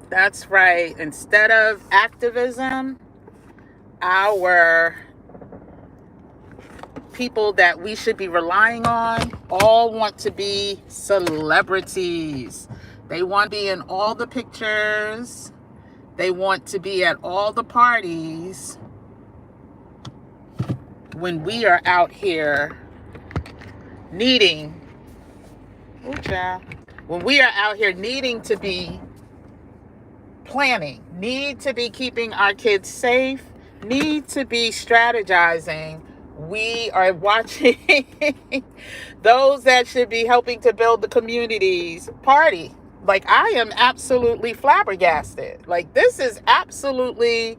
That's right. Instead of activism, our people that we should be relying on all want to be celebrities. They want to be in all the pictures. They want to be at all the parties when we are out here needing, ooh, child, when we are out here needing to be planning, need to be keeping our kids safe, need to be strategizing. We are watching those that should be helping to build the communities party. Like, I am absolutely flabbergasted. Like, this is absolutely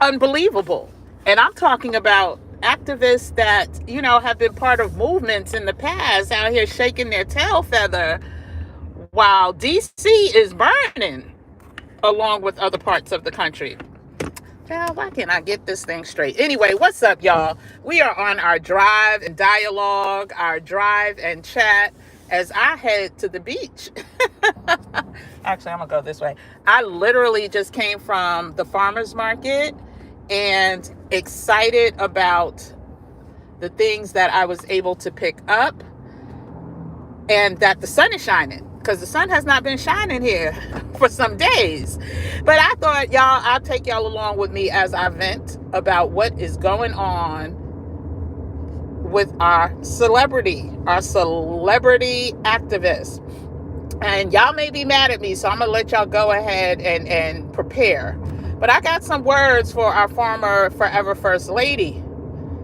unbelievable. And I'm talking about activists that, have been part of movements in the past out here shaking their tail feather while DC is burning along with other parts of the country. Now, why can't I get this thing straight? Anyway, what's up, y'all? We are on our drive and dialogue, our drive and chat as I head to the beach. Actually, I'm going to go this way. I literally just came from the farmer's market and excited about the things that I was able to pick up and that the sun is shining, because the sun has not been shining here for some days. But I thought, I'll take y'all along with me as I vent about what is going on with our celebrity activists. And y'all may be mad at me, so I'm going to let y'all go ahead and prepare. But I got some words for our former forever First Lady.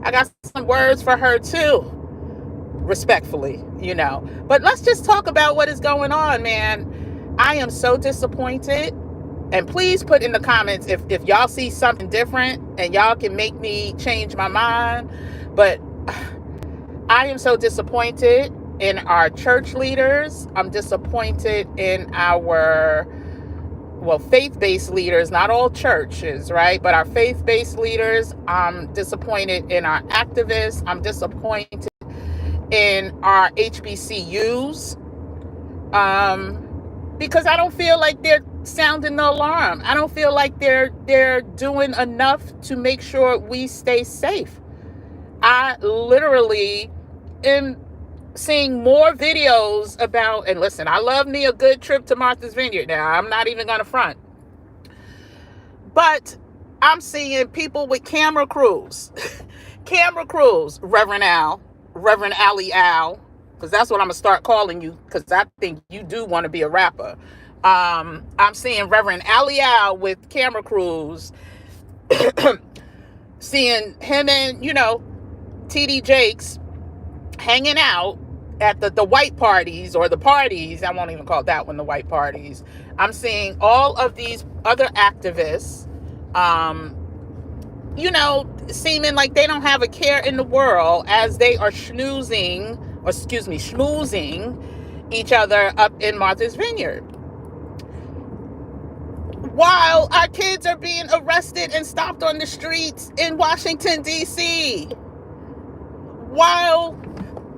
I got some words for her too, respectfully, But let's just talk about what is going on, man. I am so disappointed. And please put in the comments if y'all see something different and y'all can make me change my mind. But I am so disappointed in our church leaders. I'm disappointed in our, faith-based leaders, not all churches, right? But our faith-based leaders. I'm disappointed in our activists. I'm disappointed in our HBCUs. Because I don't feel like they're sounding the alarm. I don't feel like they're doing enough to make sure we stay safe. I literally am seeing more videos about, and listen, I love me a good trip to Martha's Vineyard now. I'm not even gonna front. But I'm seeing people with camera crews. Camera crews, Reverend Ali Al, because that's what I'm gonna start calling you, because I think you do want to be a rapper. I'm seeing Reverend Ali Al with camera crews, seeing him and TD Jakes hanging out at the white parties, or the parties. I won't even call that one the white parties. I'm seeing all of these other activists, seeming like they don't have a care in the world as they are schmoozing each other up in Martha's Vineyard, while our kids are being arrested and stopped on the streets in Washington, D.C., while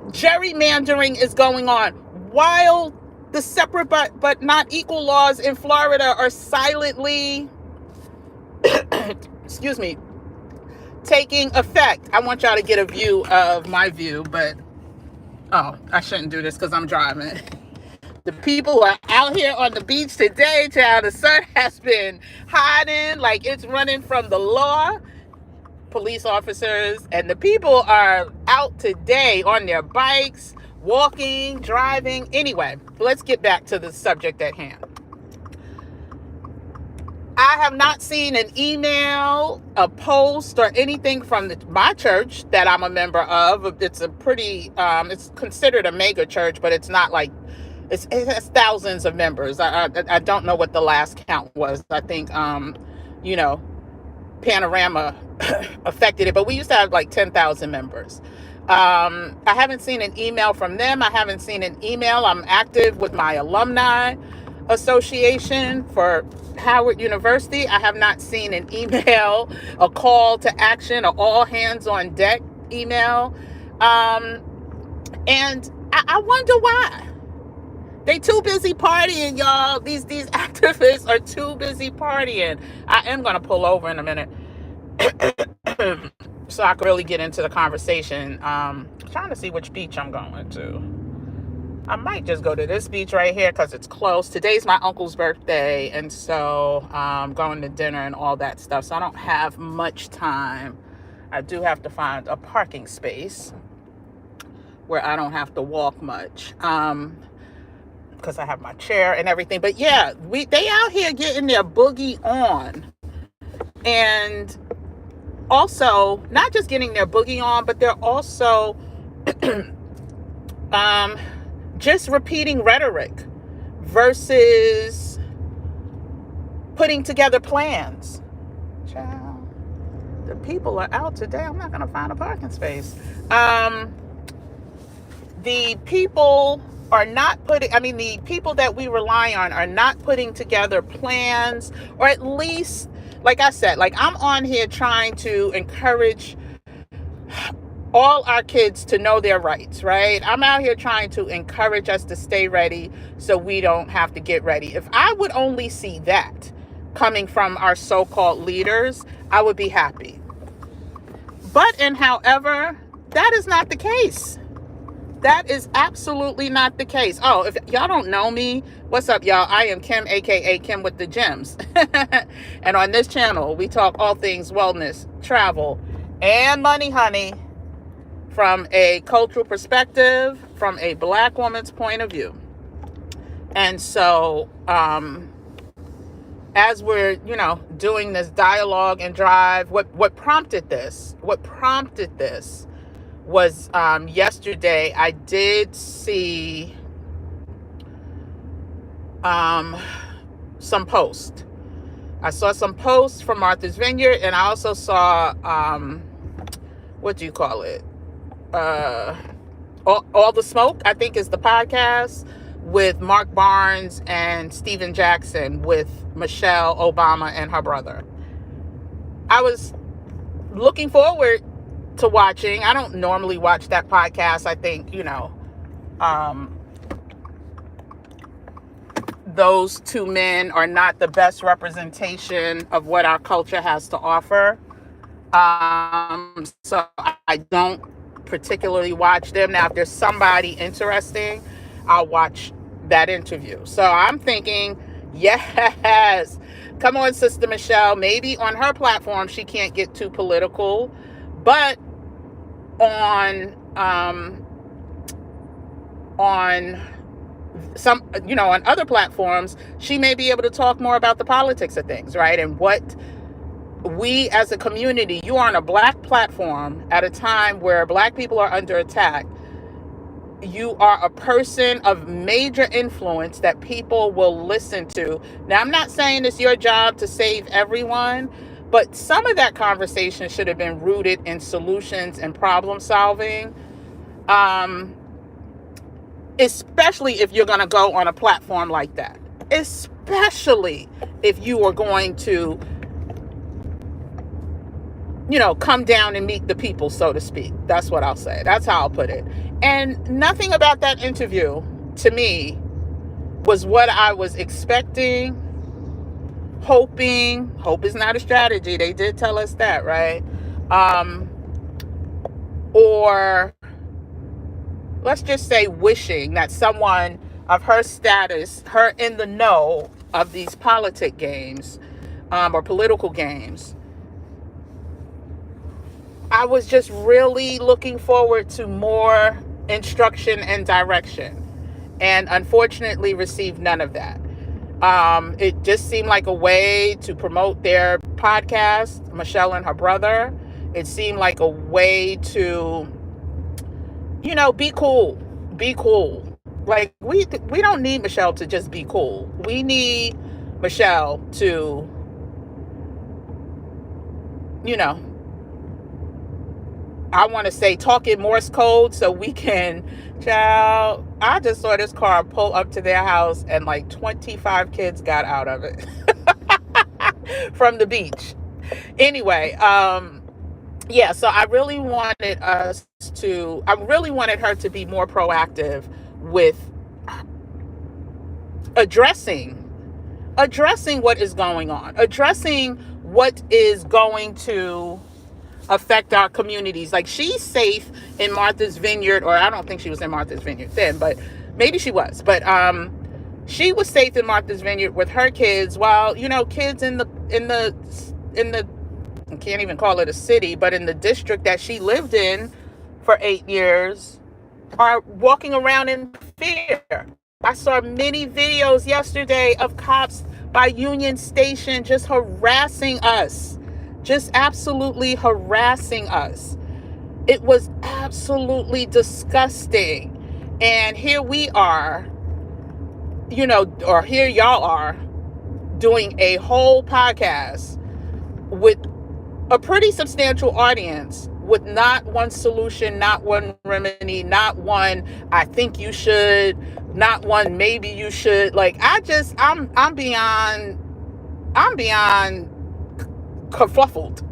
gerrymandering is going on, while the separate but not equal laws in Florida are silently taking effect. I want y'all to get a view of my view, but I shouldn't do this because I'm driving. The people who are out here on the beach today, child, the sun has been hiding like it's running from the law. Police officers and the people are out today on their bikes, walking, driving. Anyway, let's get back to the subject at hand. I have not seen an email, a post, or anything from my church that I'm a member of. It's a pretty, it's considered a mega church, but it's not like, it has thousands of members. I don't know what the last count was. I think, Panorama affected it, but we used to have like 10,000 members. I haven't seen an email from them. I haven't seen an email. I'm active with my alumni association for Howard University. I have not seen an email, a call to action, or all hands on deck email. And I wonder why. They too busy partying, y'all. These activists are too busy partying. I am gonna pull over in a minute so I can really get into the conversation. Trying to see which beach I'm going to. I might just go to this beach right here because it's close. Today's my uncle's birthday, and so going to dinner and all that stuff. So I don't have much time. I do have to find a parking space where I don't have to walk much because I have my chair and everything. But yeah, they out here getting their boogie on, and also not just getting their boogie on, but they're also just repeating rhetoric versus putting together plans. Child, the people are out today. I'm not going to find a parking space. The people are not the people that we rely on are not putting together plans, or at least, like I said, like I'm on here trying to encourage all our kids to know their rights, right? I'm out here trying to encourage us to stay ready so we don't have to get ready. If I would only see that coming from our so-called leaders, I would be happy. But however, that is not the case. That is absolutely not the case. Oh, if y'all don't know me, what's up, y'all? I am Kim, aka Kim with the Gems. And on this channel, we talk all things wellness, travel, and money, honey, from a cultural perspective, from a Black woman's point of view. And so, as we're, doing this dialogue and drive, what prompted this was yesterday I did see some posts. I saw some posts from Martha's Vineyard, and I also saw, what do you call it? All the Smoke, I think is the podcast with Mark Barnes and Steven Jackson with Michelle Obama and her brother. I was looking forward to watching. I don't normally watch that podcast. I think, those two men are not the best representation of what our culture has to offer. So I don't particularly watch them. Now, if there's somebody interesting, I'll watch that interview. So I'm thinking, yes, come on, Sister Michelle. Maybe on her platform, she can't get too political, but on some, on other platforms, she may be able to talk more about the politics of things, right? And what we as a community, you are on a Black platform at a time where Black people are under attack. You are a person of major influence that people will listen to. Now, I'm not saying it's your job to save everyone, but some of that conversation should have been rooted in solutions and problem solving, especially if you're going to go on a platform like that, especially if you are going to come down and meet the people, so to speak. That's what I'll say. That's how I'll put it. And nothing about that interview, to me, was what I was expecting, hoping. Hope is not a strategy. They did tell us that, right? Or let's just say wishing that someone of her status, her in the know of these politic games, or political games, I was just really looking forward to more instruction and direction, and unfortunately received none of that. It just seemed like a way to promote their podcast, Michelle and her brother. It seemed like a way to, be cool. Be cool. Like, we don't need Michelle to just be cool. We need Michelle to, I want to say talk in Morse code so we can, child, I just saw this car pull up to their house and like 25 kids got out of it from the beach. Anyway, yeah, so I really wanted her to be more proactive with addressing what is going on, addressing what is going to affect our communities. Like, she's safe in Martha's Vineyard, or I don't think she was in Martha's Vineyard then, but maybe she was. But she was safe in Martha's Vineyard with her kids, while kids in the I can't even call it a city, but in the district that she lived in for 8 years are walking around in fear. I saw many videos yesterday of cops by Union Station just harassing us, just absolutely harassing us. It was absolutely disgusting. And here we are, or here y'all are doing a whole podcast with a pretty substantial audience, with not one solution, not one remedy, not one I think you should, not one maybe you should. Like, I'm beyond kerfuffled.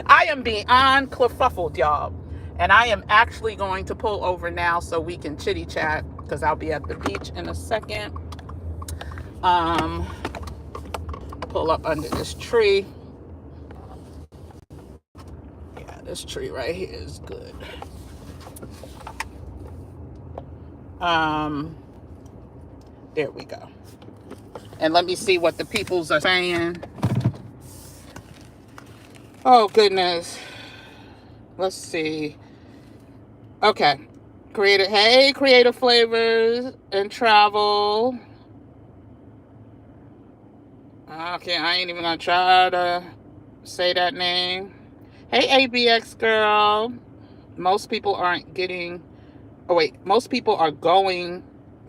I am beyond kerfuffled, y'all. And I am actually going to pull over now so we can chitty chat, because I'll be at the beach in a second. Pull up under this tree. Yeah, this tree right here is good. There we go. And let me see what the peoples are saying. Oh, goodness. Let's see. Okay. Creative Flavors and Travel. Okay, I ain't even gonna try to say that name. Hey, ABX girl. Most people aren't getting... Oh, wait. Most people are going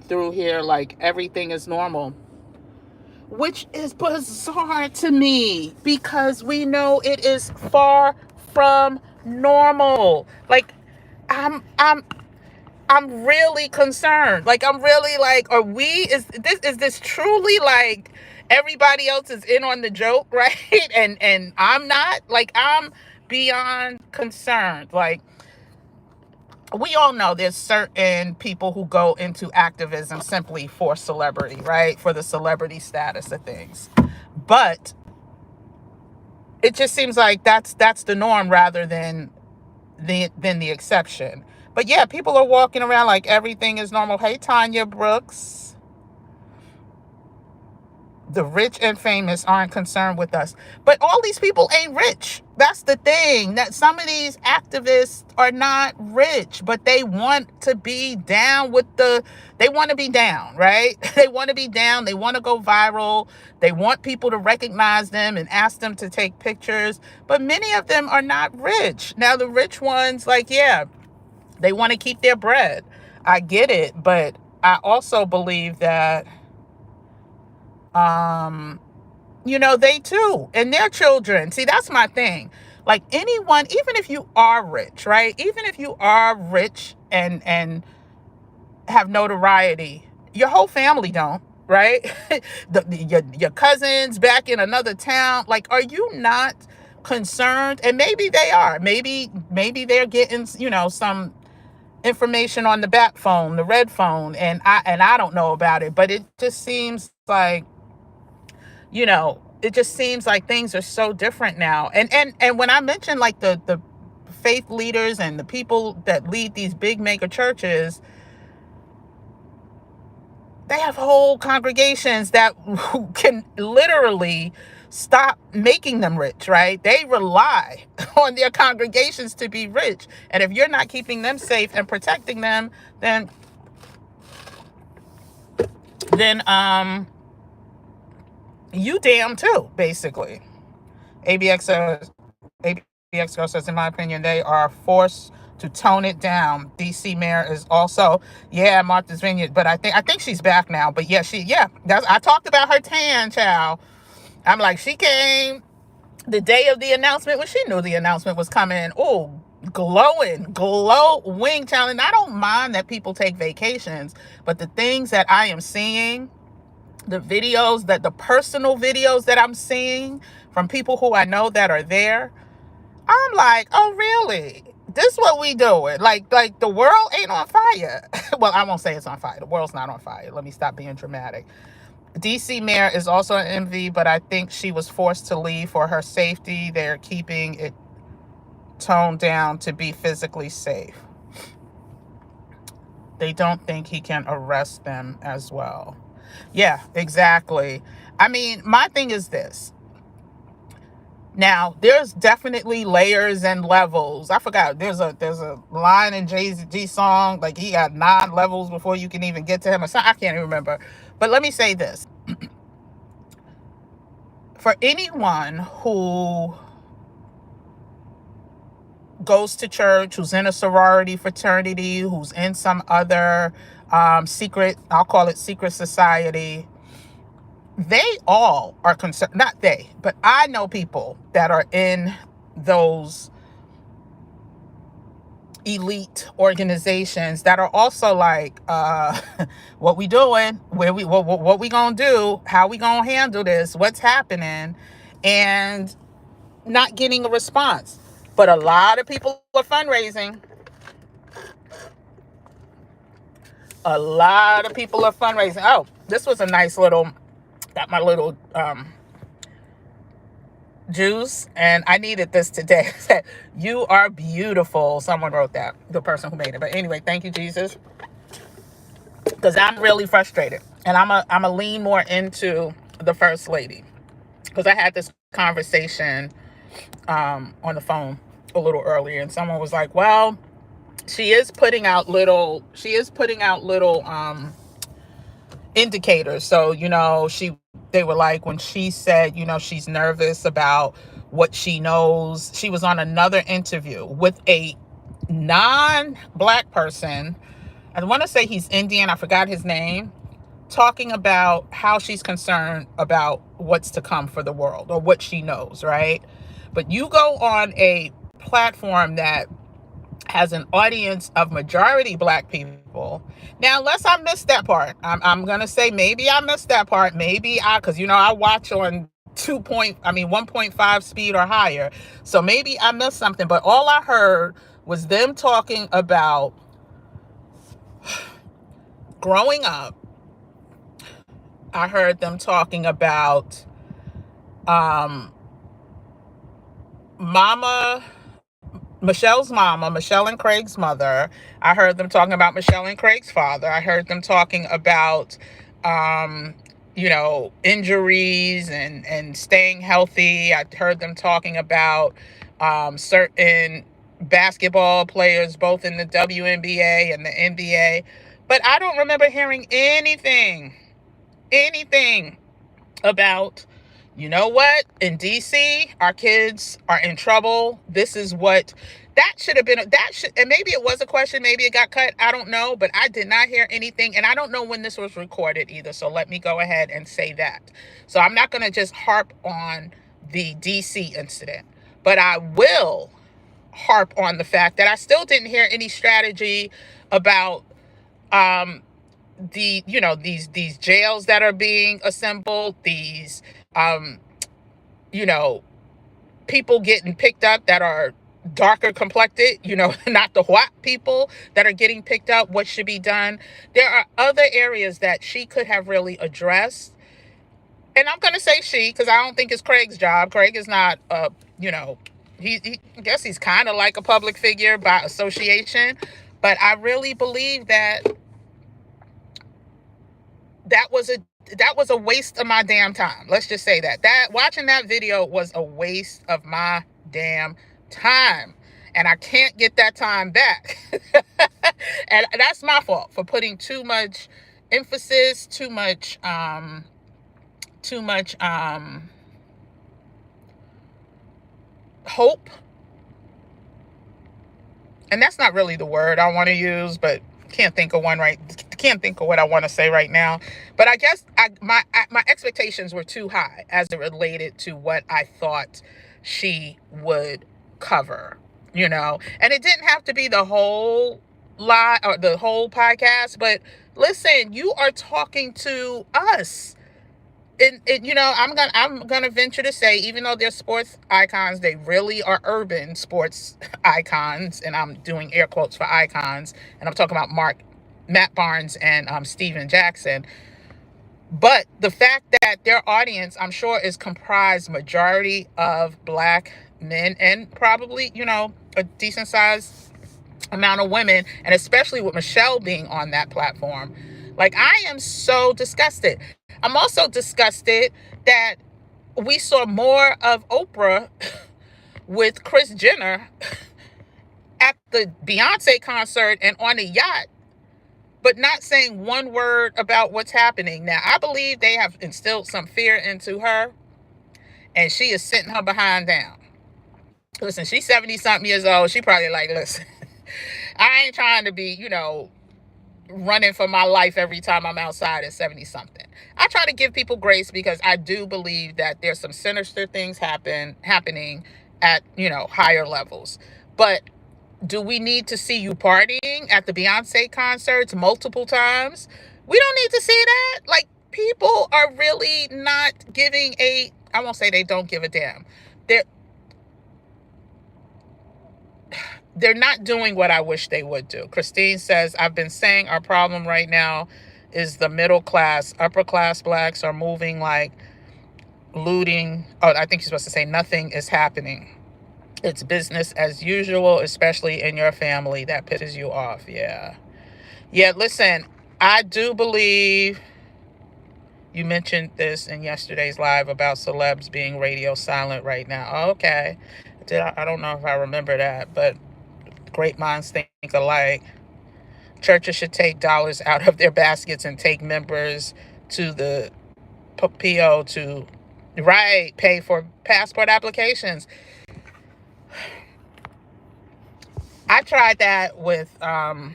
through here like everything is normal, which is bizarre to me, because we know it is far from normal. Like, I'm really concerned. Like, I'm really like, is this truly like everybody else is in on the joke, right? And I'm not. Like, I'm beyond concerned. Like, we all know there's certain people who go into activism simply for celebrity, right? For the celebrity status of things. But it just seems like that's the norm rather than the exception. But yeah, people are walking around like everything is normal. Hey, Tanya Brooks. The rich and famous aren't concerned with us. But all these people ain't rich. That's the thing. That some of these activists are not rich, but they want to be down they want to be down, right? They want to be down. They want to go viral. They want people to recognize them and ask them to take pictures. But many of them are not rich. Now, the rich ones, like, yeah, they want to keep their bread. I get it. But I also believe that they too, and their children. See, that's my thing. Like, anyone, even if you are rich, right? Even if you are rich and have notoriety, your whole family don't, right? Your cousins back in another town, like, are you not concerned? And maybe they are. Maybe they're getting, some information on the bat phone, the red phone, and I don't know about it, but it just seems like, it just seems like things are so different now. And when I mention like the faith leaders and the people that lead these big mega churches, they have whole congregations that can literally stop making them rich, right? They rely on their congregations to be rich. And if you're not keeping them safe and protecting them, then you damn too, basically. ABX girl says, in my opinion, they are forced to tone it down. DC mayor is also, Martha's Vineyard, but I think she's back now. But I talked about her tan, child. I'm like, she came the day of the announcement when she knew the announcement was coming. Oh, glowing, child. And I don't mind that people take vacations, but the things that I am seeing, the personal videos that I'm seeing from people who I know that are there, I'm like, oh, really? this what we doing. Like the world ain't on fire. Well, I won't say it's on fire. The world's not on fire. Let me stop being dramatic. DC mayor is also an MV, but I think she was forced to leave for her safety. They're keeping it toned down to be physically safe. They don't think he can arrest them as well. Yeah, exactly. I mean, my thing is this. Now, there's definitely layers and levels. I forgot. There's a line in Jay-Z song, like he got 9 levels before you can even get to him or something. I can't even remember. But let me say this. For anyone who goes to church, who's in a sorority fraternity, who's in some other secret, I'll call it secret society, they all are concerned. Not they, but I know people that are in those elite organizations that are also like, what we doing, what we gonna do, how we gonna handle this, what's happening, and not getting a response. But a lot of people are fundraising. A lot of people are fundraising. Oh, this was a nice little, got my little juice, and I needed this today. You are beautiful. Someone wrote that, the person who made it. But anyway, thank you, Jesus, because I'm really frustrated, and I'm a lean more into the first lady, because I had this conversation on the phone a little earlier, and someone was like, well, she is putting out little indicators. So, they were like, when she said, she's nervous about what she knows. She was on another interview with a non-black person. I want to say he's Indian. I forgot his name. Talking about how she's concerned about what's to come for the world, or what she knows, right? But you go on a platform that has an audience of majority black people. Now, unless I missed that part, I'm gonna say maybe I missed that part. Maybe because I watch on 1.5 speed or higher, so maybe I missed something. But all I heard was them talking about growing up. I heard them talking about Michelle and Craig's mother. I heard them talking about Michelle and Craig's father. I heard them talking about, injuries and staying healthy. I heard them talking about certain basketball players, both in the WNBA and the NBA. But I don't remember hearing anything about, what, in DC, our kids are in trouble. This is what, that should have been, and maybe it was a question, maybe it got cut, I don't know, but I did not hear anything, and I don't know when this was recorded either, so let me go ahead and say that. So I'm not going to just harp on the DC incident, but I will harp on the fact that I still didn't hear any strategy about, these jails that are being assembled, these people getting picked up that are darker complected, not the white people that are getting picked up. What should be done? There are other areas that she could have really addressed, and I'm going to say she, because I don't think it's Craig's job. Craig is not he I guess he's kind of like a public figure by association, but I really believe that was a waste of my damn time. Let's just say that watching that video was a waste of my damn time, and I can't get that time back. And that's my fault for putting too much emphasis, too much hope. And that's not really the word I want to use, but can't think of what I want to say right now. But I guess my expectations were too high as it related to what I thought she would cover, and it didn't have to be the whole lot or the whole podcast, but listen, you are talking to us. And I'm gonna venture to say, even though they're sports icons, they really are urban sports icons, and I'm doing air quotes for icons, and I'm talking about Matt Barnes and Steven Jackson. But the fact that their audience, I'm sure, is comprised majority of Black men, and probably, a decent sized amount of women, and especially with Michelle being on that platform. Like, I am so disgusted. I'm also disgusted that we saw more of Oprah with Kris Jenner at the Beyonce concert and on the yacht, but not saying one word about what's happening. Now, I believe they have instilled some fear into her, and she is sitting her behind down. Listen, she's 70 something years old. She probably like, listen, I ain't trying to be, running for my life every time I'm outside at 70 something. I try to give people grace because I do believe that there's some sinister things happening at, higher levels. But do we need to see you partying at the Beyonce concerts multiple times? We don't need to see that. Like, people are really not giving I won't say they don't give a damn. They're they're not doing what I wish they would do. Christine says, I've been saying our problem right now is the middle class. Upper class Blacks are moving like looting. Oh, I think you're supposed to say nothing is happening. It's business as usual, especially in your family. That pisses you off. Yeah. Yeah, listen, I do believe you mentioned this in yesterday's live about celebs being radio silent right now. Oh, okay. I don't know if I remember that, but great minds think alike. Churches should take dollars out of their baskets and take members to the PO to, right, pay for passport applications. I tried that with my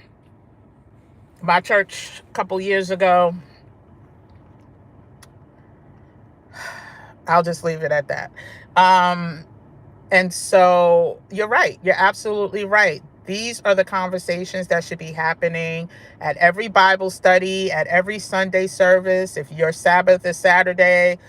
church a couple years ago. I'll just leave it at that. And so you're right. You're absolutely right. These are the conversations that should be happening at every Bible study, at every Sunday service. If your Sabbath is Saturday,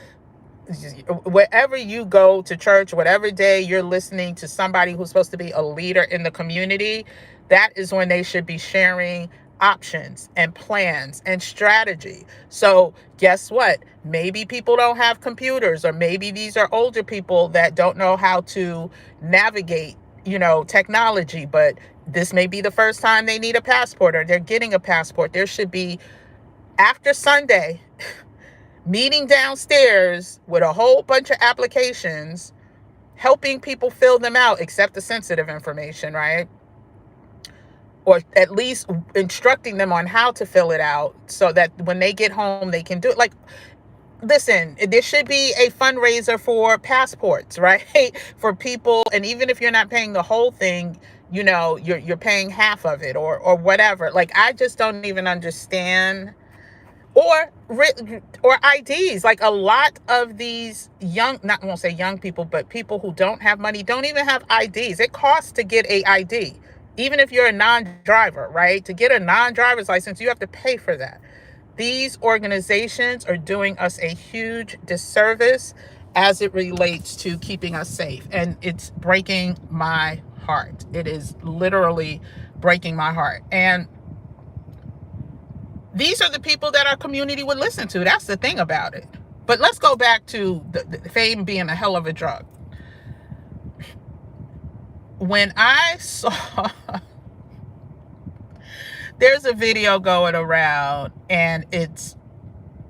wherever you go to church, whatever day you're listening to somebody who's supposed to be a leader in the community, that is when they should be sharing options and plans and strategy. So guess what? Maybe people don't have computers, or maybe these are older people that don't know how to navigate, technology, but this may be the first time they need a passport or they're getting a passport. There should be, after Sunday, meeting downstairs with a whole bunch of applications, helping people fill them out, except the sensitive information, right? Or at least instructing them on how to fill it out so that when they get home, they can do it. Like, listen, there should be a fundraiser for passports, right? For people. And even if you're not paying the whole thing, you're paying half of it or whatever. Like, I just don't even understand. Or IDs. Like, a lot of these I won't say young people, but people who don't have money don't even have IDs. It costs to get a ID, even if you're a non-driver, right? To get a non-driver's license, you have to pay for that. These organizations are doing us a huge disservice as it relates to keeping us safe. And it's breaking my heart. It is literally breaking my heart. And these are the people that our community would listen to. That's the thing about it. But let's go back to the fame being a hell of a drug. When I saw, there's a video going around, and it's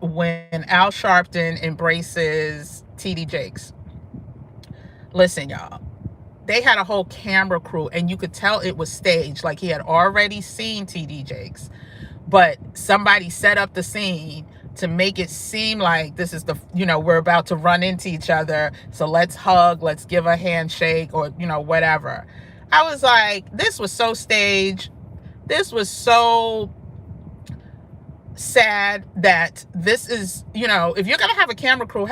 when Al Sharpton embraces TD Jakes. Listen, y'all, they had a whole camera crew, and you could tell it was staged. Like, he had already seen TD Jakes, but somebody set up the scene to make it seem like this is we're about to run into each other. So let's hug, let's give a handshake, or, whatever. I was like, this was so staged. This was so sad that this is, if you're going to have a camera crew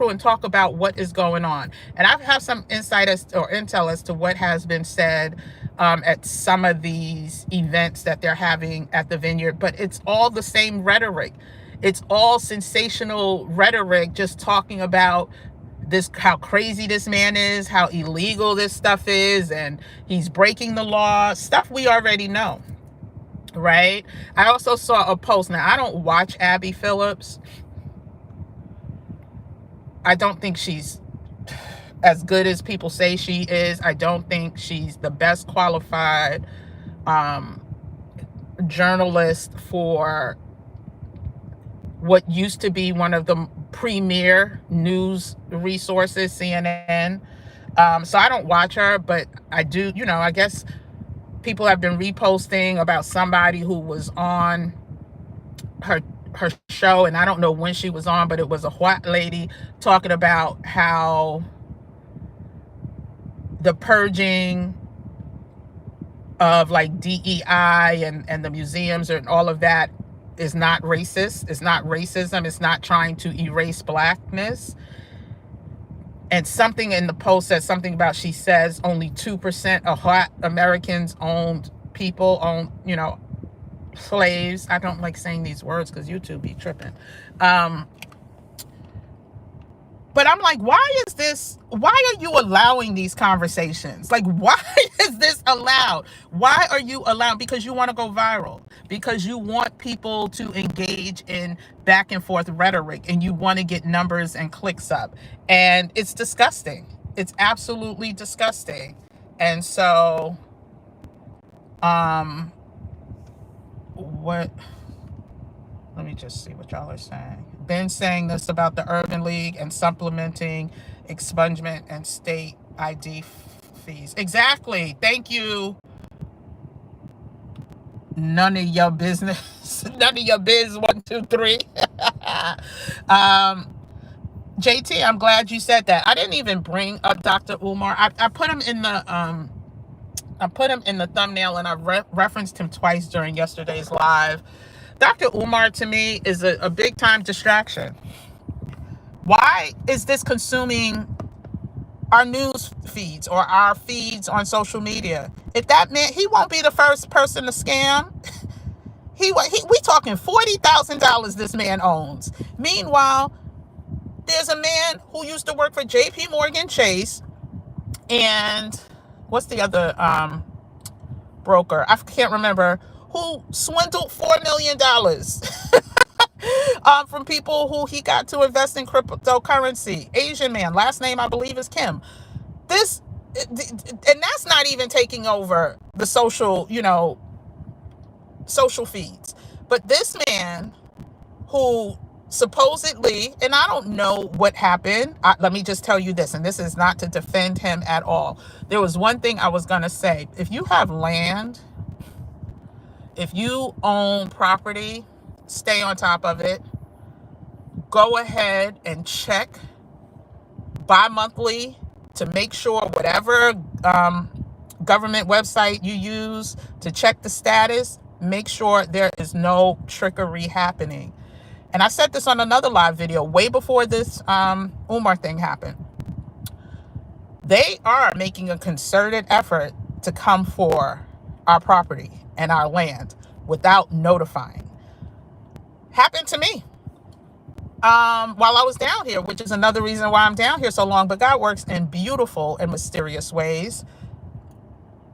and talk about what is going on. And I have some insight or intel as to what has been said at some of these events that they're having at the vineyard, but it's all the same rhetoric. It's all sensational rhetoric, just talking about this, how crazy this man is, how illegal this stuff is, and he's breaking the law, stuff we already know, right? I also saw a post. Now, I don't watch Abby Phillips. I don't think she's as good as people say she is. I don't think she's the best qualified journalist for what used to be one of the premier news resources, CNN. So I don't watch her, but I do, I guess people have been reposting about somebody who was on her show, and I don't know when she was on, but it was a white lady talking about how the purging of like DEI and the museums and all of that is not racist. It's not racism. It's not trying to erase blackness. And something in the post says something about, she says only 2% of white Americans owned slaves. I don't like saying these words because YouTube be tripping. But I'm like, why are you allowing these conversations? Like, why is this allowed? Why are you allowed? Because you want to go viral, because you want people to engage in back and forth rhetoric, and you want to get numbers and clicks up. And it's disgusting. It's absolutely disgusting. And so, let me just see what y'all are saying. Been saying this about the Urban League and supplementing expungement and state ID fees. Exactly. Thank you. None of your business. None of your biz. 1, 2, 3. JT, I'm glad you said that. I didn't even bring up Dr. Umar. I put him in the thumbnail, and I referenced him twice during yesterday's live. Dr. Umar, to me, is a big time distraction. Why is this consuming our news feeds or our feeds on social media? If that meant, he won't be the first person to scam. We talking $40,000 this man owns. Meanwhile, there's a man who used to work for JP Morgan Chase, and what's the other broker? I can't remember, who swindled $4 million from people who he got to invest in cryptocurrency. Asian man, last name I believe is Kim. And that's not even taking over the social feeds. But this man who supposedly, and I don't know what happened. Let me just tell you this, and this is not to defend him at all. There was one thing I was going to say. If you have land, if you own property, stay on top of it. Go ahead and check bi-monthly to make sure whatever government website you use to check the status, make sure there is no trickery happening. And I said this on another live video way before this Umar thing happened. They are making a concerted effort to come for our property and our land without notifying. Happened to me while I was down here, which is another reason why I'm down here so long. But God works in beautiful and mysterious ways.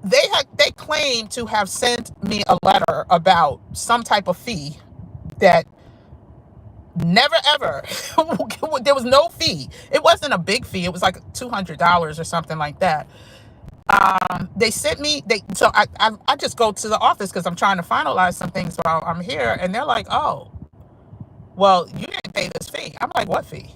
They claim to have sent me a letter about some type of fee that never ever there was no fee. It wasn't a big fee. It was like $200 or something like that. They sent me, so I just go to the office because I'm trying to finalize some things while I'm here, and they're like, oh, well, you didn't pay this fee. I'm like, what fee?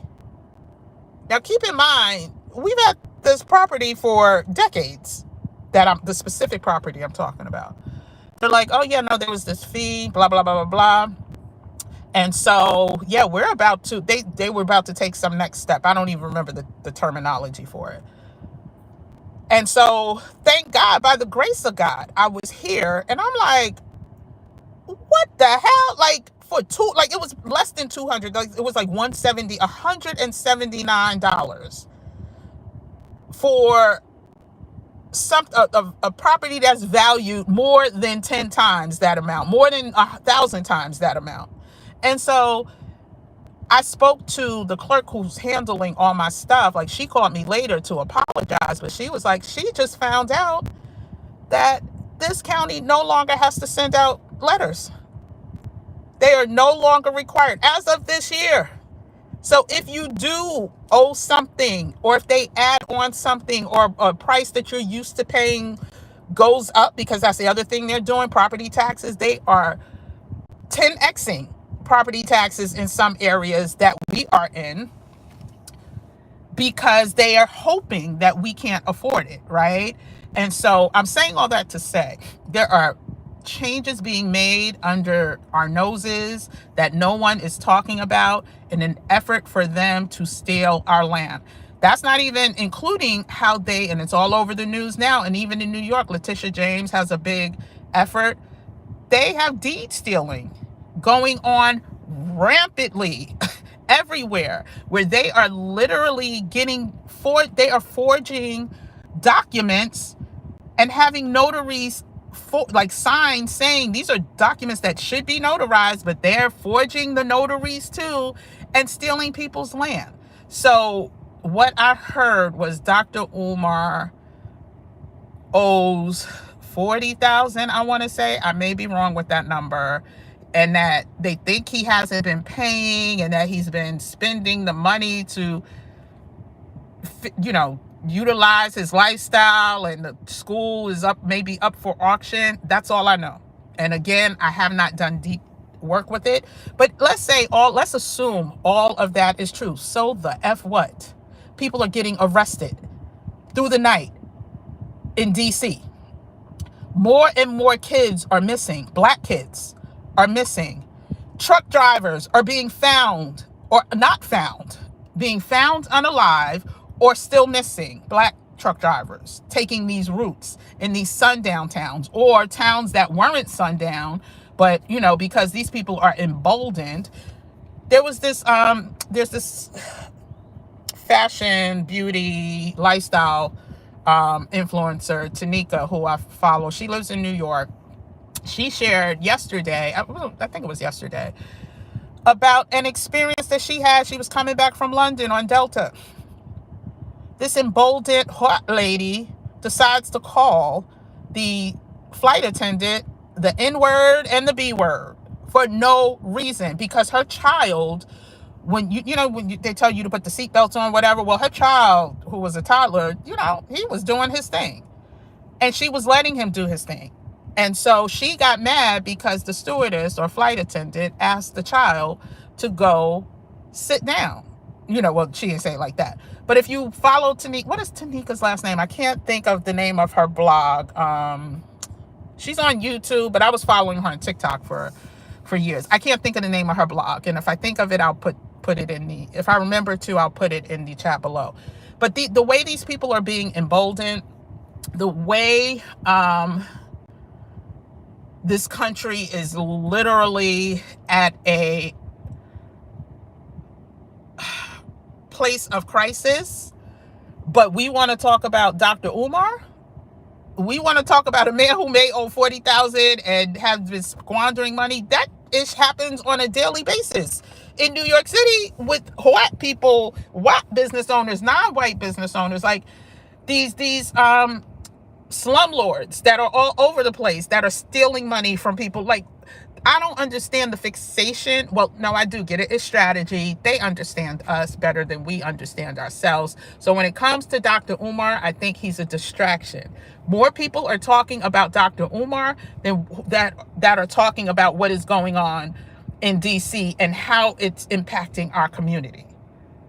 Now keep in mind, we've had this property for decades, the specific property I'm talking about. They're like, oh yeah, no, there was this fee, blah, blah, blah, blah, blah. And so, yeah, they were about to take some next step. I don't even remember the terminology for it. And so, thank God, by the grace of God, I was here, and I'm like, what the hell? Like, it was less than 200. Like, it was like $179 for a property that's valued more than 10 times that amount, more than 1,000 times that amount. And so I spoke to the clerk who's handling all my stuff. Like, she called me later to apologize, but she was like, she just found out that this county no longer has to send out letters. They are no longer required as of this year. So if you do owe something, or if they add on something, or a price that you're used to paying goes up, because that's the other thing they're doing, property taxes, they are 10xing property taxes in some areas that we are in, because they are hoping that we can't afford it, right? And so I'm saying all that to say there are changes being made under our noses that no one is talking about in an effort for them to steal our land. That's not even including how they, and it's all over the news now, and even in New York, Letitia James has a big effort. They have deed stealing going on rampantly everywhere, where they are literally they are forging documents and having notaries signs saying these are documents that should be notarized, but they're forging the notaries too and stealing people's land. So what I heard was Dr. Umar owes 40,000, I want to say. I may be wrong with that number. And that they think he hasn't been paying, and that he's been spending the money to, utilize his lifestyle, and the school is maybe up for auction. That's all I know. And again, I have not done deep work with it. But let's assume all of that is true. So the F what? People are getting arrested through the night in DC. More and more kids are missing. Black kids are missing. Truck drivers are being found or not found, being found unalive or still missing. Black truck drivers taking these routes in these sundown towns, or towns that weren't sundown, but because these people are emboldened. There's this fashion, beauty, lifestyle influencer, Tanika, who I follow. She lives in New York. She shared yesterday, I think it was yesterday, about an experience that she had. She was coming back from London on Delta. This emboldened hot lady decides to call the flight attendant the N-word and the B-word for no reason, because her child, when they tell you to put the seatbelts on, whatever. Well, her child, who was a toddler, he was doing his thing, and she was letting him do his thing. And so she got mad because the stewardess or flight attendant asked the child to go sit down. Well, she didn't say it like that. But if you follow Tanika, what is Tanika's last name? I can't think of the name of her blog. She's on YouTube, but I was following her on TikTok for years. I can't think of the name of her blog. And if I think of it, I'll put it if I remember to, I'll put it in the chat below. But the way these people are being emboldened, the way this country is literally at a place of crisis, but we want to talk about Dr. Umar. We want to talk about a man who may owe 40,000 and have been squandering money. That happens on a daily basis in New York City with white people, white business owners, non-white business owners, like these slumlords that are all over the place, that are stealing money from people. Like, I don't understand the fixation. Well, no, I do get it. It's strategy. They understand us better than we understand ourselves. So when it comes to Dr. Umar, I think he's a distraction. More people are talking about Dr. Umar than that are talking about what is going on in DC and how it's impacting our community.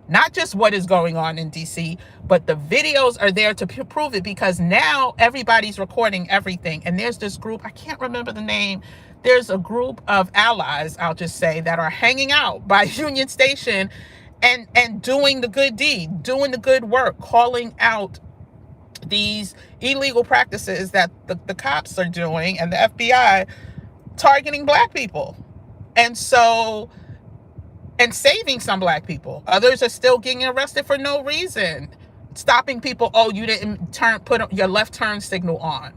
Not just what is going on in DC, but the videos are there to prove it, because now everybody's recording everything. And there's this group, I can't remember the name. There's a group of allies, I'll just say, that are hanging out by Union Station and doing the good deed, doing the good work, calling out these illegal practices that the cops are doing and the FBI, targeting Black people. And saving some Black people. Others are still getting arrested for no reason. Stopping people. Oh, you didn't put your left turn signal on.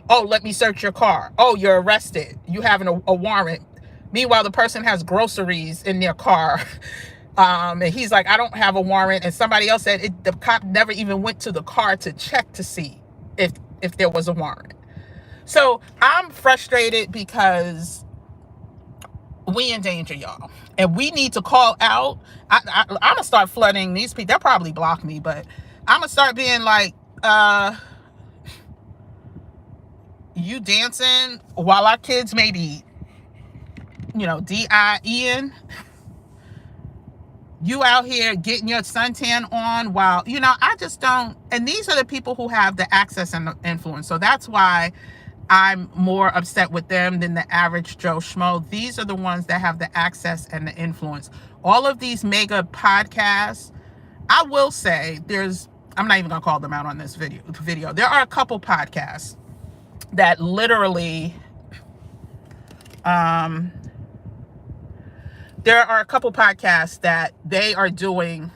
Oh, let me search your car. Oh, you're arrested. You have a warrant. Meanwhile, the person has groceries in their car. And he's like, I don't have a warrant. And somebody else said the cop never even went to the car to check to see if there was a warrant. So I'm frustrated because we in danger, y'all. And we need to call out. I'm going to start flooding these people. They'll probably block me, but I'm going to start being like, you dancing while our kids may be, DIEing. You out here getting your suntan on while, I just don't. And these are the people who have the access and the influence. So that's why I'm more upset with them than the average Joe Schmo. These are the ones that have the access and the influence. All of these mega podcasts, I will say I'm not even going to call them out on this video. There are a couple podcasts that literally, there are a couple podcasts that they're doing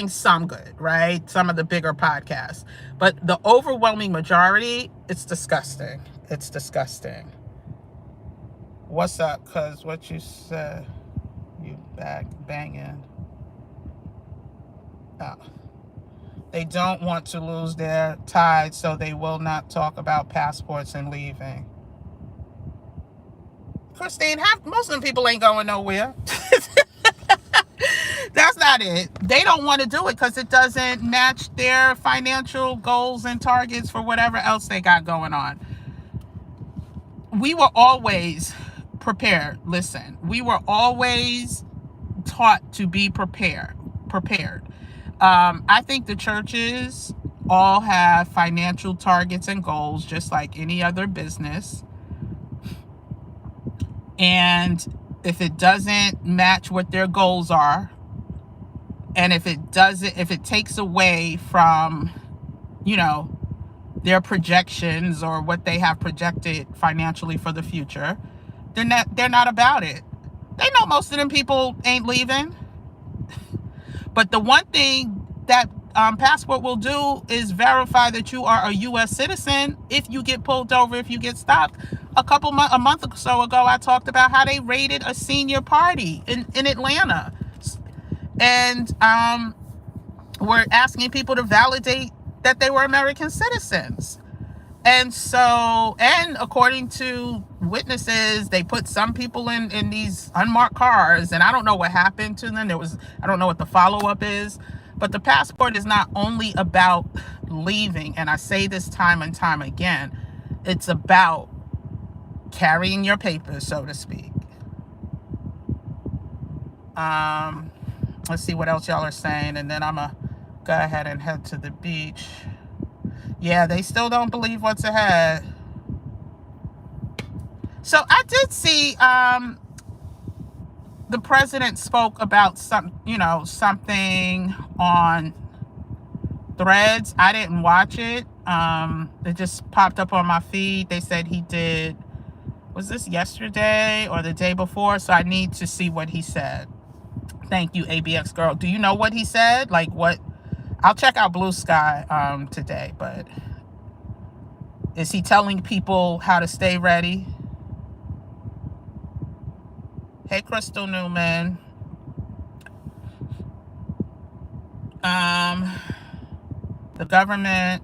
some good, right? Some of the bigger podcasts, but the overwhelming majority, it's disgusting. It's disgusting. What's up? Cause what you said, you back banging. Oh. They don't want to lose their tide, so they will not talk about passports and leaving. Christine, most of them people ain't going nowhere. That's not it. They don't want to do it because it doesn't match their financial goals and targets for whatever else they got going on. We were always prepared. Listen, we were always taught to be prepared. I think the churches all have financial targets and goals, just like any other business. And if it doesn't match what their goals are, and if it takes away from, their projections or what they have projected financially for the future, they're not about it. They know most of them people ain't leaving. But the one thing that passport will do is verify that you are a U.S. citizen if you get pulled over, if you get stopped. A month or so ago, I talked about how they raided a senior party in Atlanta. And were asking people to validate that they were American citizens. And so, and according to witnesses, they put some people in these unmarked cars, and I don't know what happened to them. I don't know what the follow-up is, but the passport is not only about leaving, and I say this time and time again, it's about carrying your papers, so to speak. Let's see what else y'all are saying, and then I'm gonna go ahead and head to the beach. Yeah, they still don't believe what's ahead. So I did see the president spoke about something on Threads. I didn't watch it. It just popped up on my feed. They said he did. Was this yesterday or the day before? So I need to see what he said. Thank you, ABX girl. Do you know what he said? Like what? I'll check out Blue Sky today, but is he telling people how to stay ready? Hey, Crystal Newman. The government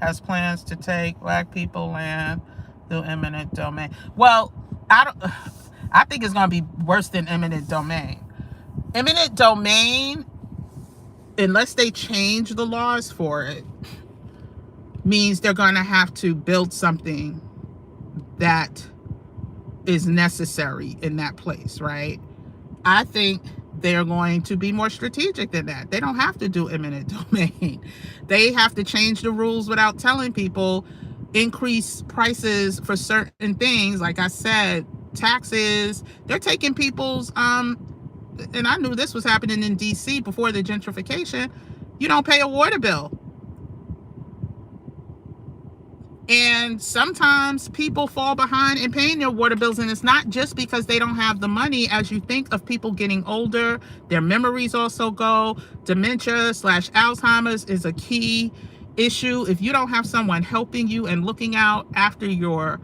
has plans to take Black people land through eminent domain. Well, I think it's going to be worse than eminent domain. Eminent domain, unless they change the laws for it, means they're going to have to build something that is necessary in that place, right? I think they're going to be more strategic than that. They don't have to do eminent domain. They have to change the rules without telling people, increase prices for certain things. Like I said, taxes. They're taking people's and I knew this was happening in DC before the gentrification. You don't pay a water bill. And sometimes people fall behind in paying their water bills, and it's not just because they don't have the money. As you think of people getting older, their memories also go. Dementia/Alzheimer's is a key issue. If you don't have someone helping you and looking out after your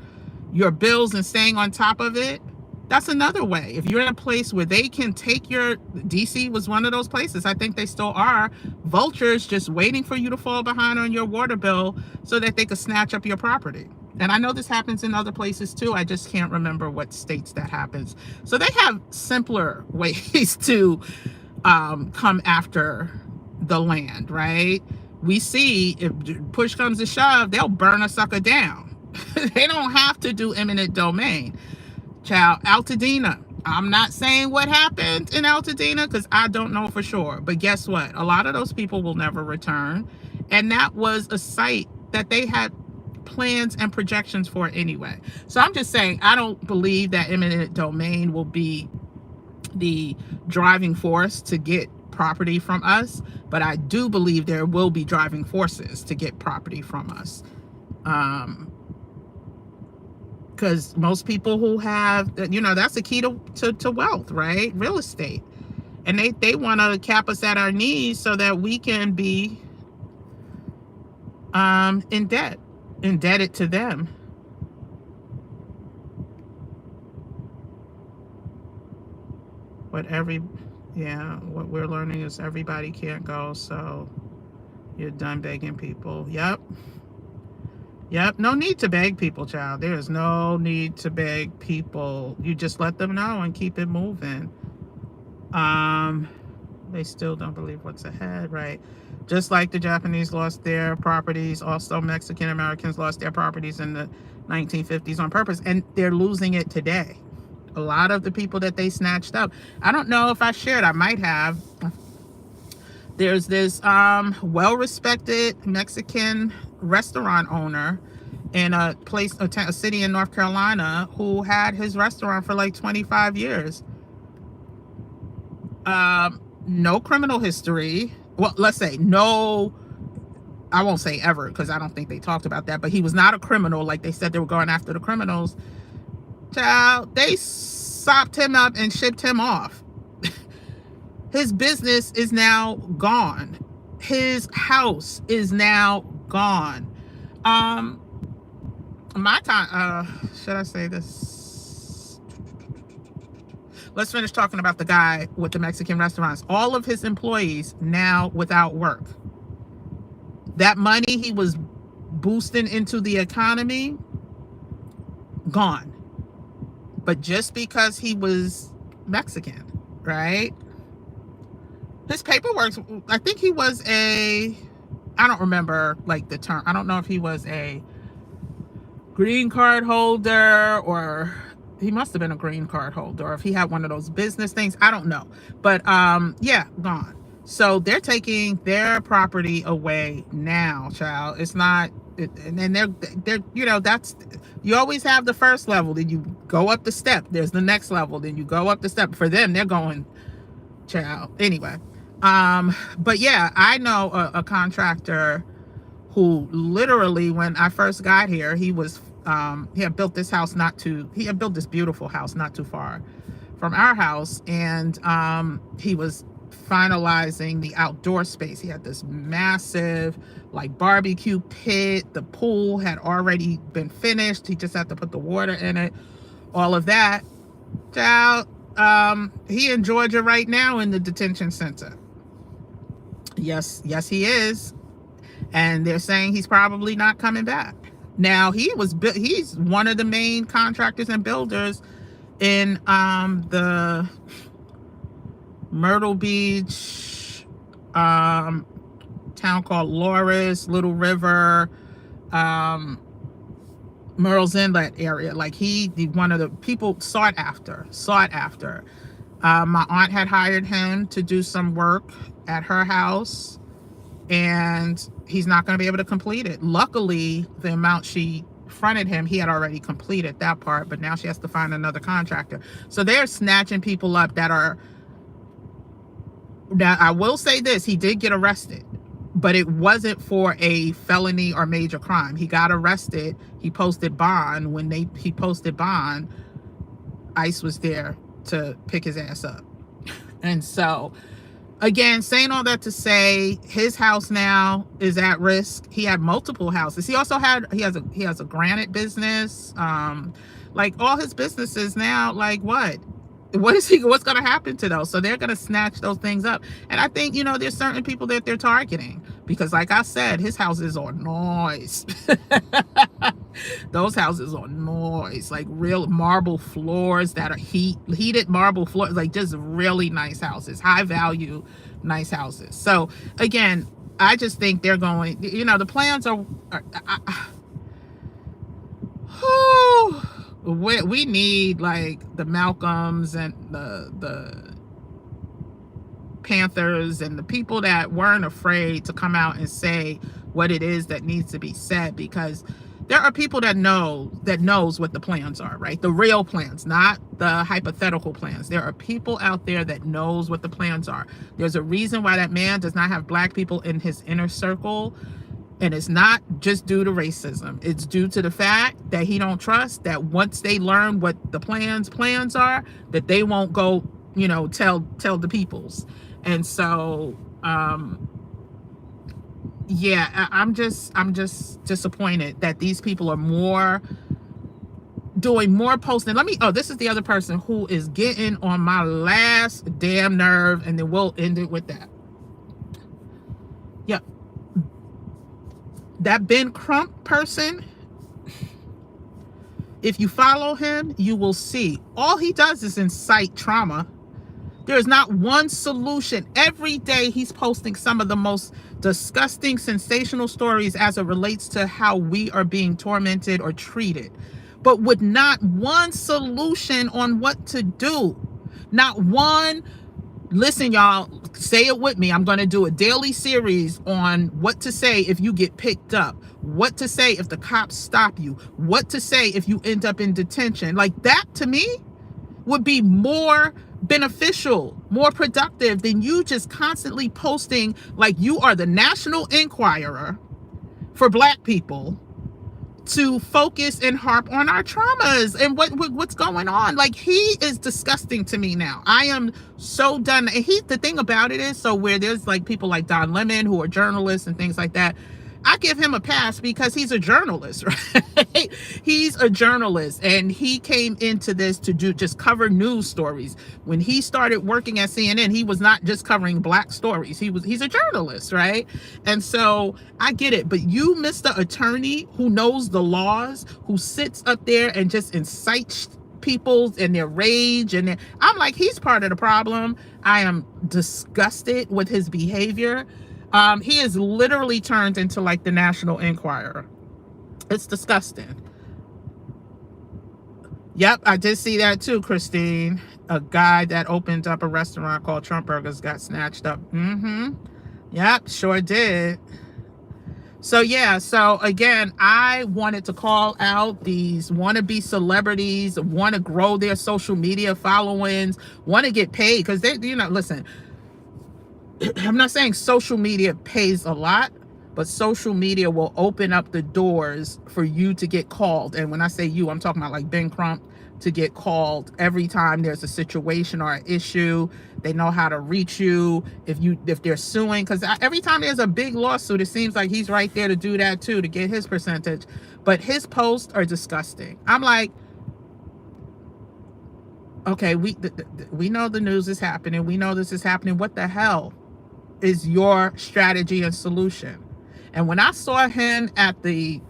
bills and staying on top of it, That's another way. If you're in a place where they can take your, DC was one of those places. I think they still are. Vultures just waiting for you to fall behind on your water bill so that they could snatch up your property. And I know this happens in other places too. I just can't remember what states that happens. So they have simpler ways to come after the land, right? We see if push comes to shove, they'll burn a sucker down. They don't have to do eminent domain. Child, Altadena. I'm not saying what happened in Altadena because I don't know for sure. But guess what? A lot of those people will never return. And that was a site that they had plans and projections for anyway. So I'm just saying, I don't believe that eminent domain will be the driving force to get property from us. But I do believe there will be driving forces to get property from us. Because most people who have, you know, that's the key to wealth, right? Real estate. And they want to cap us at our knees so that we can be in debt, indebted to them. What we're learning is everybody can't go, so you're done begging people. Yep, no need to beg people, child. There is no need to beg people. You just let them know and keep it moving. They still don't believe what's ahead, right? Just like the Japanese lost their properties, also Mexican Americans lost their properties in the 1950s on purpose, and they're losing it today. A lot of the people that they snatched up, I don't know if I shared, I might have. There's this well-respected Mexican restaurant owner in a city in North Carolina who had his restaurant for like 25 years. No criminal history. Well, let's say no, I won't say ever because I don't think they talked about that, but he was not a criminal like they said they were going after the criminals. Child, they sopped him up and shipped him off. His business is now gone. His house is now gone. My time, should I say this? Let's finish talking about the guy with the Mexican restaurants. All of his employees now without work. That money he was boosting into the economy, gone. But just because he was Mexican, right? His paperwork, I think he was I don't remember like the term. I don't know if he was a green card holder or he must have been a green card holder, or if he had one of those business things. I don't know. But yeah, gone. So they're taking their property away now, child. It's not, and they're you know, that's, you always have the first level, then you go up the step. There's the next level, then you go up the step. For them, they're going, child. Anyway. But yeah, I know a contractor who literally, when I first got here, he had built this house he had built this beautiful house not too far from our house. And, he was finalizing the outdoor space. He had this massive like barbecue pit. The pool had already been finished. He just had to put the water in it, all of that. Child, he in Georgia right now in the detention center. Yes, he is. And they're saying he's probably not coming back. Now, he's one of the main contractors and builders in the Myrtle Beach town called Loris, Little River, Murrells Inlet area. Like one of the people sought after. My aunt had hired him to do some work at her house, and he's not going to be able to complete it. Luckily, the amount she fronted him, he had already completed that part, but now she has to find another contractor. So they're snatching people up that I will say this, he did get arrested, but it wasn't for a felony or major crime. He got arrested. He posted bond. When he posted bond, ICE was there to pick his ass up. And so, again, saying all that to say, his house now is at risk. He had multiple houses. He has a granite business. Like all his businesses now, like what's going to happen to those? So they're going to snatch those things up. And I think, there's certain people that they're targeting because, like I said, his houses are noise. Those houses are noise, like real marble floors that are heated marble floors, like just really nice houses, high value, nice houses. So again, I just think they're going, the plans are we need like the Malcolms and the Panthers and the people that weren't afraid to come out and say what it is that needs to be said, because there are people that knows what the plans are, right? The real plans, not the hypothetical plans. There are people out there that knows what the plans are. There's a reason why that man does not have black people in his inner circle. And it's not just due to racism. It's due to the fact that he don't trust that once they learn what the plans are, that they won't go, tell the peoples. And so, yeah, I'm just disappointed that these people are doing more posting. This is the other person who is getting on my last damn nerve, and then we'll end it with that. Yep. That Ben Crump person, if you follow him, you will see all he does is incite trauma. There's not one solution. Every day he's posting some of the most disgusting, sensational stories as it relates to how we are being tormented or treated, but with not one solution on what to do. Not one. Listen, y'all, say it with me. I'm going to do a daily series on what to say if you get picked up, what to say if the cops stop you, what to say if you end up in detention. Like that, to me, would be more beneficial, more productive than you just constantly posting like you are the National Enquirer for Black people to focus and harp on our traumas and what's going on. Like, he is disgusting to me now. I am so done. And the thing about it is, so where there's like people like Don Lemon who are journalists and things like that, I give him a pass because he's a journalist, right? He's a journalist, and he came into this to just cover news stories. When he started working at CNN, he was not just covering Black stories. He's a journalist, right? And so I get it. But you, Mr. Attorney, who knows the laws, who sits up there and just incites people and their rage, and I'm like, he's part of the problem. I am disgusted with his behavior. He is literally turned into like the National Enquirer. It's disgusting. Yep, I did see that too, Christine. A guy that opened up a restaurant called Trump Burgers got snatched up. Yep, sure did. So yeah, so again, I wanted to call out these wannabe celebrities, want to grow their social media followings, want to get paid, because they, listen, I'm not saying social media pays a lot, but social media will open up the doors for you to get called. And when I say you, I'm talking about like Ben Crump, to get called every time there's a situation or an issue. They know how to reach you if they're suing, because every time there's a big lawsuit, it seems like he's right there to do that too, to get his percentage. But his posts are disgusting. I'm like, okay, we know the news is happening. We know this is happening. What the hell is your strategy and solution? And when I saw him at the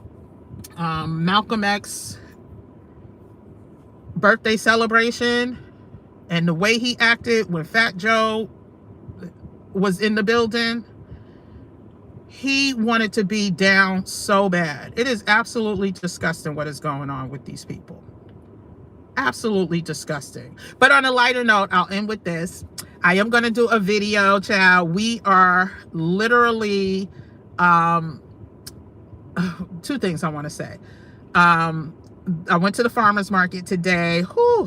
Malcolm X birthday celebration, and the way he acted when Fat Joe was in the building, he wanted to be down so bad. It is absolutely disgusting what is going on with these people. Absolutely disgusting. But on a lighter note, I'll end with this. I am going to do a video, child. We are literally, two things I want to say. I went to the farmer's market today.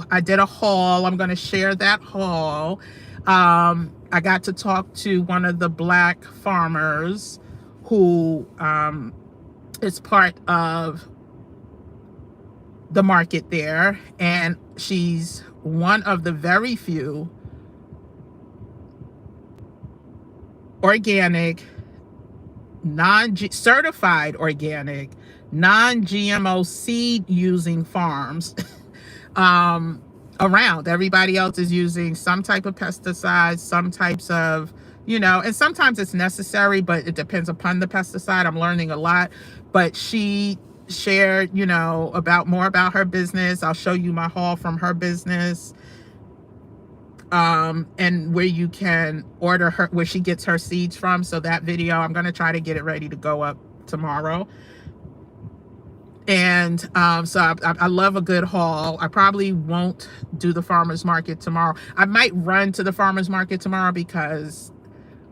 I did a haul. I'm going to share that haul. I got to talk to one of the Black farmers who is part of the market there. And she's one of the very few organic, certified organic, non-GMO seed using farms um, around. Everybody else is using some type of pesticides, some types of, and sometimes it's necessary, but it depends upon the pesticide. I'm learning a lot. But she shared, about more about her business. I'll show you my haul from her business, and where you can order her, where she gets her seeds from. So that video, I'm going to try to get it ready to go up tomorrow. And so I love a good haul. I probably won't do the farmer's market tomorrow. I might run to the farmer's market tomorrow because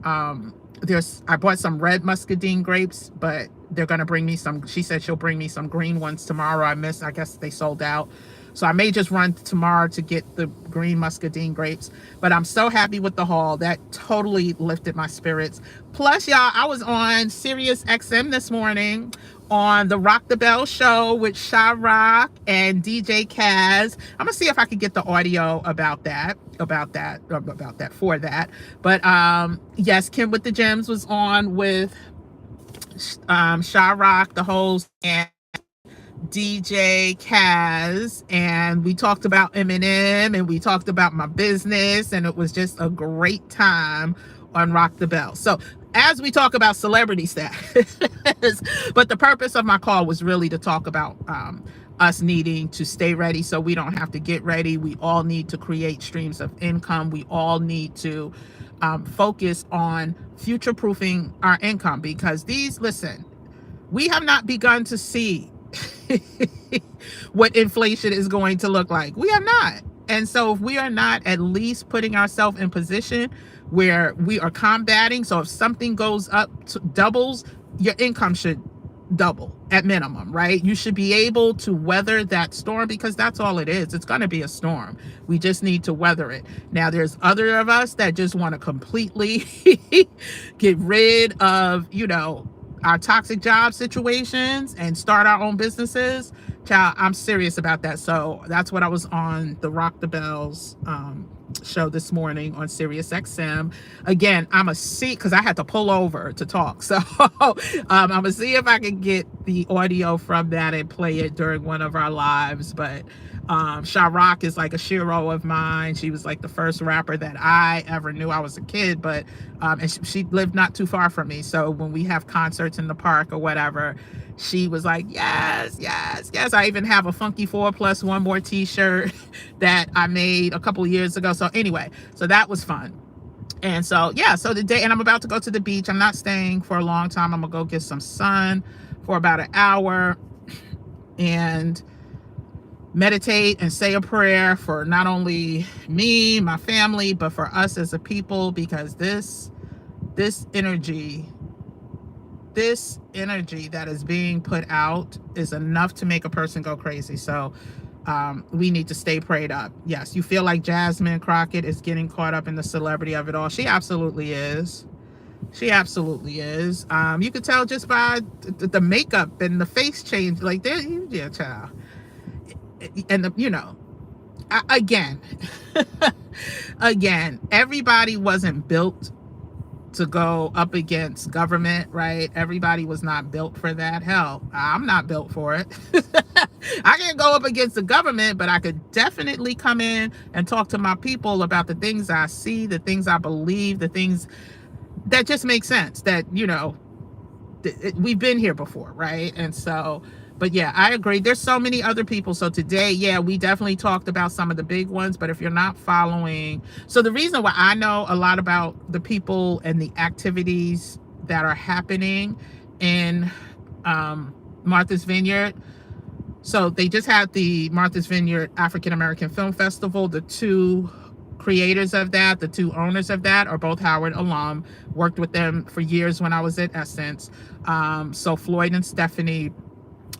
I bought some red muscadine grapes, but they're going to bring me some. She said she'll bring me some green ones tomorrow. I guess they sold out. So I may just run tomorrow to get the green muscadine grapes. But I'm so happy with the haul. That totally lifted my spirits. Plus, y'all, I was on Sirius XM this morning on the Rock the Bell show with Sha Rock and DJ Kaz. I'm gonna see if I can get the audio about that for that. But yes, Kim with the Gems was on with Sha Rock, the host, and DJ Kaz, and we talked about Eminem and we talked about my business, and it was just a great time on Rock the Bell. So as we talk about celebrity status, but the purpose of my call was really to talk about us needing to stay ready so we don't have to get ready. We all need to create streams of income. We all need to focus on future-proofing our income, because we have not begun to see what inflation is going to look like. We have not. And so if we are not at least putting ourselves in position where we are combating, so if something goes up, doubles, your income should double at minimum, right? You should be able to weather that storm, because that's all it is. It's going to be a storm. We just need to weather it. Now, there's other of us that just want to completely get rid of, our toxic job situations and start our own businesses. Child, I'm serious about that. So that's what I was on the Rock the Bells show this morning on Sirius XM. Again, I'm gonna see, because I had to pull over to talk. So I'm gonna see if I can get the audio from that and play it during one of our lives. But Sha Rock is like a shero of mine. She was like the first rapper that I ever knew. I was a kid, but and she lived not too far from me. So when we have concerts in the park or whatever, she was like, yes, yes, yes. I even have a Funky 4+1 More t-shirt that I made a couple years ago. So anyway, so that was fun. And so, yeah, so today, and I'm about to go to the beach. I'm not staying for a long time. I'm gonna go get some sun for about an hour and meditate and say a prayer for not only me, my family, but for us as a people, because this energy that is being put out is enough to make a person go crazy. So we need to stay prayed up. Yes, you feel like Jasmine Crockett is getting caught up in the celebrity of it all. She absolutely is. She absolutely is. You could tell just by the makeup and the face change. Like, yeah, child. And again, everybody wasn't built to go up against government, right? Everybody was not built for that. Hell, I'm not built for it. I can't go up against the government, but I could definitely come in and talk to my people about the things I see, the things I believe, the things that just make sense, that, we've been here before, right? And so, but yeah, I agree. There's so many other people. So today, yeah, we definitely talked about some of the big ones, but if you're not following, so the reason why I know a lot about the people and the activities that are happening in Martha's Vineyard. So they just had the Martha's Vineyard African American Film Festival. The two creators of that, the two owners of that, are both Howard alum. Worked with them for years when I was at Essence. So Floyd and Stephanie,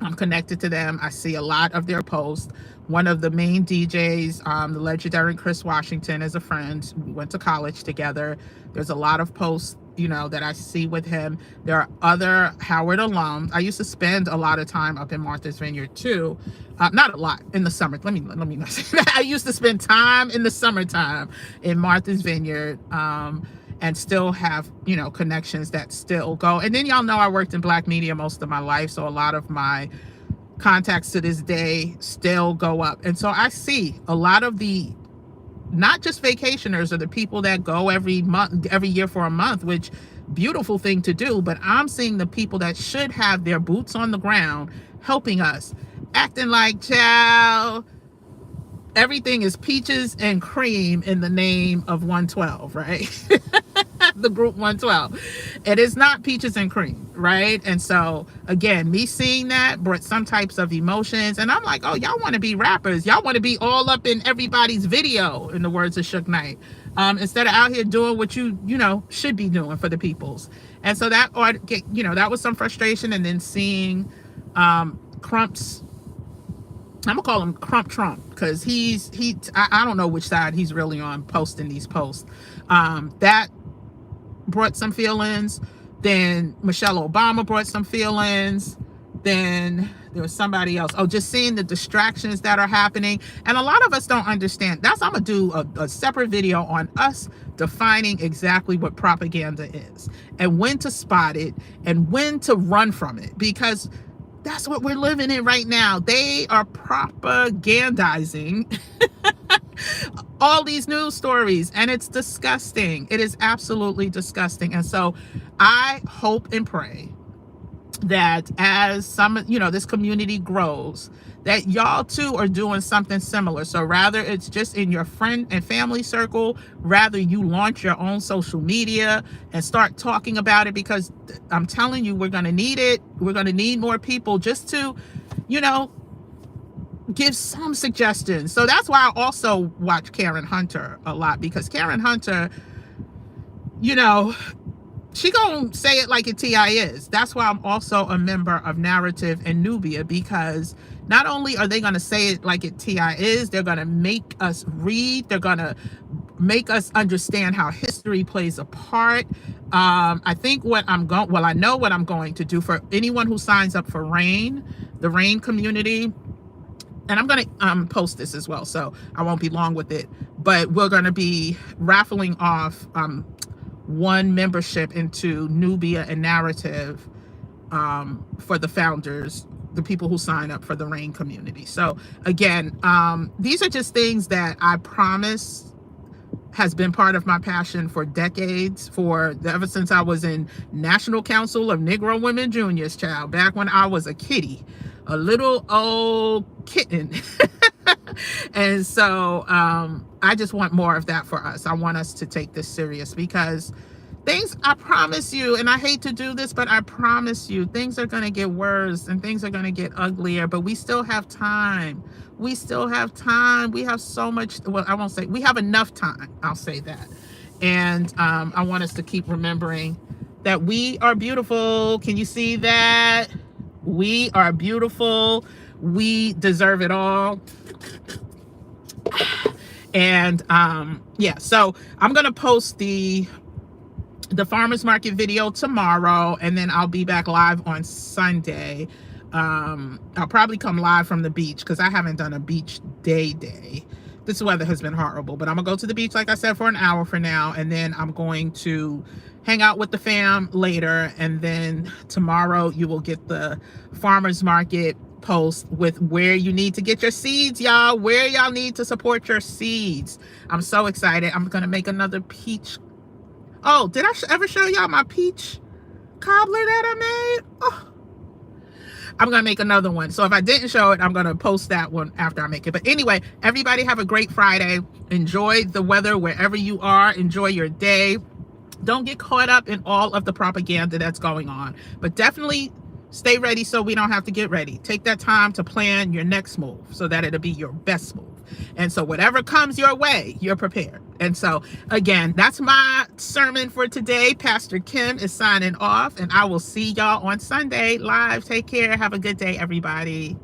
I'm connected to them. I see a lot of their posts. One of the main DJs, the legendary Chris Washington, is a friend. We went to college together. There's a lot of posts, that I see with him. There are other Howard alums. I used to spend a lot of time up in Martha's Vineyard too. Not a lot in the summer. Let me not say that. I used to spend time in the summertime in Martha's Vineyard. And still have, connections that still go. And then y'all know I worked in Black media most of my life. So a lot of my contacts to this day still go up. And so I see a lot of the, not just vacationers or the people that go every month, every year for a month, which beautiful thing to do, but I'm seeing the people that should have their boots on the ground helping us, acting like, child, everything is peaches and cream in the name of 112, right? The group 112. It is not peaches and cream, right? And so again, me seeing that brought some types of emotions, and I'm like, oh, y'all want to be rappers, y'all want to be all up in everybody's video, in the words of Suge Knight, instead of out here doing what you know should be doing for the peoples. And so that, or you know, that was some frustration. And then seeing Crump's, I'm gonna call him Crump Trump, because I don't know which side he's really on posting these posts. That brought some feelings. Then Michelle Obama brought some feelings. Then there was somebody else. Oh, just seeing the distractions that are happening. And a lot of us don't understand. I'm gonna do a separate video on us defining exactly what propaganda is, and when to spot it and when to run from it, because that's what we're living in right now. They are propagandizing all these news stories, and it's disgusting. It is absolutely disgusting. And so I hope and pray that as some, you know, this community grows, that y'all too are doing something similar. So rather it's just in your friend and family circle, rather you launch your own social media and start talking about it, because I'm telling you, we're going to need it. We're going to need more people just to, you know, give some suggestions. So that's why I also watch Karen Hunter a lot, because Karen Hunter, you know, she gonna say it like a TI is. That's why I'm also a member of Narrative and Nubia, because not only are they gonna say it like it TI is, they're gonna make us read, they're gonna make us understand how history plays a part. I think what I'm going, well, I know what I'm going to do for anyone who signs up for RAIN, the RAIN community, and I'm going to post this as well, so I won't be long with it, but we're going to be raffling off one membership into Nubia and Narrative for the founders, the people who sign up for the RAIN community. So again, these are just things that I promise has been part of my passion for decades, ever since I was in National Council of Negro Women Juniors, child, back when I was a kitty, a little old kitten. And so I just want more of that for us. I want us to take this serious, because things, I promise you, and I hate to do this, but I promise you, things are going to get worse and things are going to get uglier, but we still have time. We still have time. We have so much, well, I won't say, we have enough time. I'll say that. And I want us to keep remembering that we are beautiful. Can you see that? We are beautiful. We deserve it all. And yeah, so I'm going to post the farmers market video tomorrow, and then I'll be back live on Sunday. I'll probably come live from the beach, because I haven't done a beach day. This weather has been horrible, but I'm gonna go to the beach, like I said, for an hour for now, and then I'm going to hang out with the fam later. And then tomorrow you will get the farmers market post with where you need to get your seeds, y'all, where y'all need to support your seeds. I'm so excited. I'm gonna make another peach. Oh, did I ever show y'all my peach cobbler that I made? Oh, I'm gonna make another one. So if I didn't show it, I'm gonna post that one after I make it. But anyway, everybody have a great Friday. Enjoy the weather wherever you are. Enjoy your day. Don't get caught up in all of the propaganda that's going on, but definitely stay ready so we don't have to get ready. Take that time to plan your next move so that it'll be your best move. And so whatever comes your way, you're prepared. And so again, that's my sermon for today. Pastor Kim is signing off, and I will see y'all on Sunday live. Take care. Have a good day, everybody.